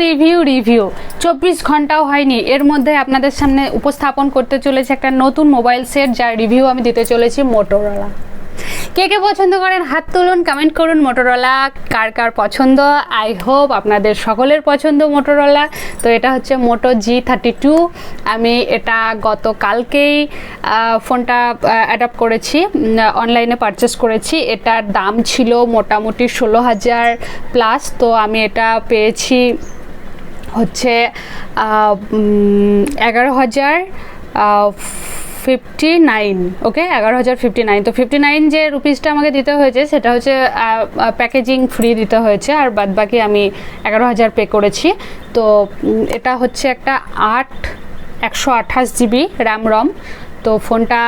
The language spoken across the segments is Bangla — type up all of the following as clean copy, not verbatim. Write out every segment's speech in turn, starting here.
রিভিউ 24 ঘন্টাও হয়নি, এর মধ্যে আপনাদের সামনে উপস্থাপন করতে চলেছে একটা নতুন মোবাইল সেট, যার রিভিউ আমি দিতে চলেছি মোটোরোলা। কে কে পছন্দ করেন হাত তুলুন, কমেন্ট করুন মোটোরোলা কার কার পছন্দ। আই হোপ আপনাদের সকলের পছন্দ মোটোরোলা। তো এটা হচ্ছে মোটো G32। আমি এটা গতকালকেই ফোনটা অ্যাডাপ্ট করেছি, অনলাইনে পারচেস করেছি। এটার দাম ছিল মোটামুটি 16,000 প্লাস। তো আমি এটা পেয়েছি হচ্ছে 11,059। ওকে, 11,059। তো 59 যে রুপিসটা আমাকে দিতে হয়েছে সেটা হচ্ছে প্যাকেজিং ফ্রি দিতে হয়েছে, আর বাদ বাকি আমি 11,000 পে করেছি। তো এটা হচ্ছে একটা 128 GB র্যাম রম। তো ফোনটা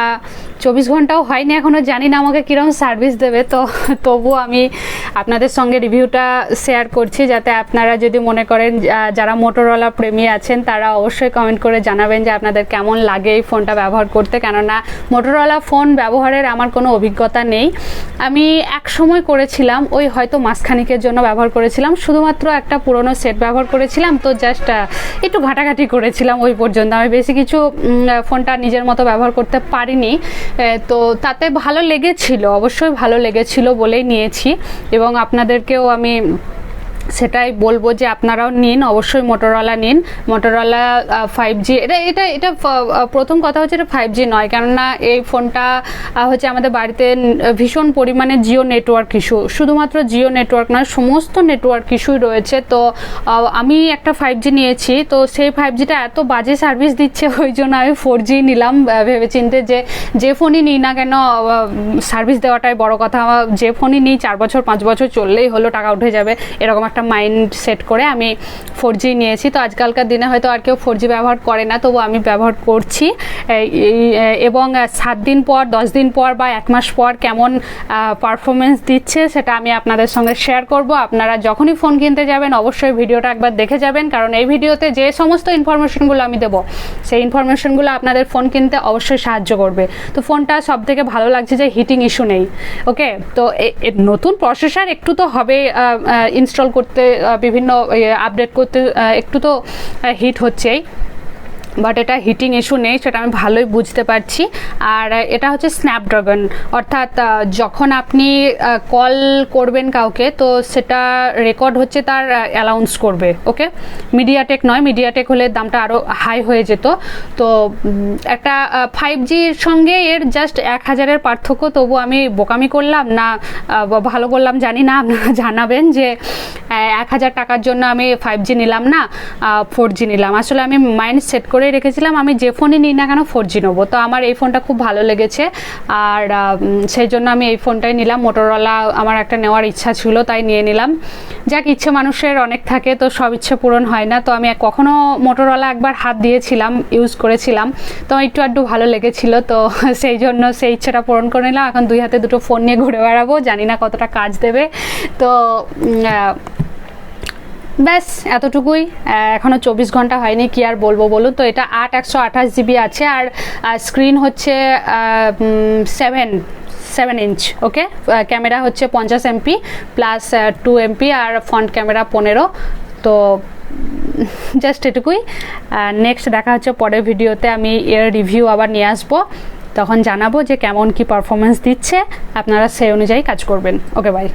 24 ঘন্টাও হয়নি এখনও, জানি না আমাকে কীরকম সার্ভিস দেবে। তো তবুও আমি আপনাদের সঙ্গে রিভিউটা শেয়ার করছি, যাতে আপনারা যদি মনে করেন যারা মোটোরোলা প্রেমী আছেন তারা অবশ্যই কমেন্ট করে জানাবেন যে আপনাদের কেমন লাগে এই ফোনটা ব্যবহার করতে। কেননা মোটোরোলা ফোন ব্যবহারের আমার কোনো অভিজ্ঞতা নেই। আমি এক সময় করেছিলাম, ওই হয়তো মাসখানিকের জন্য ব্যবহার করেছিলাম, শুধুমাত্র একটা পুরনো সেট ব্যবহার করেছিলাম। তো জাস্ট একটু ঘাটাঘাটি করেছিলাম ওই পর্যন্ত, আমি বেশি কিছু ফোনটা নিজের মতো ব্যবহার করতে পারিনি। তো তাতে ভালো লেগেছিল, অবশ্যই ভালো লেগেছিল বলেই নিয়েছি, এবং আপনাদেরকেও আমি সেটাই বলবো যে আপনারাও নিন, অবশ্যই মোটোরোলা নিন। মোটোরোলা 5G, এটা প্রথম কথা হচ্ছে এটা 5G নয়, কেননা এই ফোনটা হচ্ছে আমাদের বাড়িতে ভীষণ পরিমাণে জিও নেটওয়ার্ক ইস্যু, শুধুমাত্র জিও নেটওয়ার্ক নয় সমস্ত নেটওয়ার্ক ইস্যুই রয়েছে। তো আমি একটা 5G নিয়েছি, তো সেই 5Gটা এত বাজে সার্ভিস দিচ্ছে, ওই জন্য আমি 4G নিলাম ভেবেচিন্তে, যে ফোনই নিই না কেন সার্ভিস দেওয়াটাই বড় কথা। যে ফোনই নিই 4 বছর 5 বছর চললেই হলো, টাকা উঠে যাবে, এরকম একটা মাইন্ড সেট করে আমি 4G নিয়েছি। তো আজকালকার দিনে হয়তো আর কেউ 4G ব্যবহার করে না, তবু আমি ব্যবহার করছি। এবং 7 দিন পর, 10 দিন পর বা 1 মাস পর কেমন পারফরমেন্স দিচ্ছে সেটা আমি আপনাদের সঙ্গে শেয়ার করব। আপনারা যখনই ফোন কিনতে যাবেন অবশ্যই ভিডিওটা একবার দেখে যাবেন, কারণ এই ভিডিওতে যে সমস্ত ইনফরমেশনগুলো আমি দেবো সেই ইনফরমেশনগুলো আপনাদের ফোন কিনতে অবশ্যই সাহায্য করবে। তো ফোনটা সব থেকে ভালো লাগছে যে হিটিং ইস্যু নেই। ওকে, তো নতুন প্রসেসর একটু তো হবে ইনস্টল করতে, বিভিন্ন আপডেট করতে একটু তো হিট হচ্ছেই, বাট এটা হিটিং ইস্যু নেই, সেটা আমি ভালোই বুঝতে পারছি। আর এটা হচ্ছে স্ন্যাপড্রাগন, অর্থাৎ যখন আপনি কল করবেন কাউকে তো সেটা রেকর্ড হচ্ছে তার অ্যালাউন্স করবে। ওকে, মিডিয়াটেক নয়, মিডিয়াটেক হলে দামটা আরও হাই হয়ে যেত। তো একটা 5Gর সঙ্গে এর জাস্ট 1,000-এর পার্থক্য, তবু আমি বোকামি করলাম না ভালো করলাম জানি না, আপনারা জানাবেন যে 1,000 টাকার জন্য আমি 5G নিলাম না 4G নিলাম। আসলে আমি মাইন্ড সেট করে রেখেছিলাম আমি যে ফোনই নিই না কেন 4G নেবো। তো আমার এই ফোনটা খুব ভালো লেগেছে, আর সেই জন্য আমি এই ফোনটাই নিলাম। মোটোরোলা আমার একটা নেওয়ার ইচ্ছা ছিল, তাই নিয়ে নিলাম। যাক, ইচ্ছে মানুষের অনেক থাকে, তো সব ইচ্ছে পূরণ হয় না। তো আমি কখনো মোটোরোলা একবার হাত দিয়েছিলাম, ইউজ করেছিলাম, তো একটু আধটু ভালো লেগেছিল। তো সেই জন্য সেই ইচ্ছেটা পূরণ করে নিলাম। এখন 2 হাতে 2টো ফোন নিয়ে ঘুরে বেড়াবো, জানি না কতটা কাজ দেবে। তো ব্যাস এতটুকুই, এখনও 24 ঘন্টা হয়নি, কি আর বলবো বলুন। তো এটা 128 GB আছে, আর স্ক্রিন হচ্ছে 7 ইঞ্চ। ওকে, ক্যামেরা হচ্ছে 50 MP প্লাস 2 MP, আর ফ্রন্ট ক্যামেরা 15। তো জাস্ট এটুকুই। নেক্সট দেখা হচ্ছে পরের ভিডিওতে, আমি এর রিভিউ আবার নিয়ে আসবো, তখন জানাবো যে কেমন কি পারফরমেন্স দিচ্ছে, আপনারা সেই অনুযায়ী কাজ করবেন। ওকে, বাই।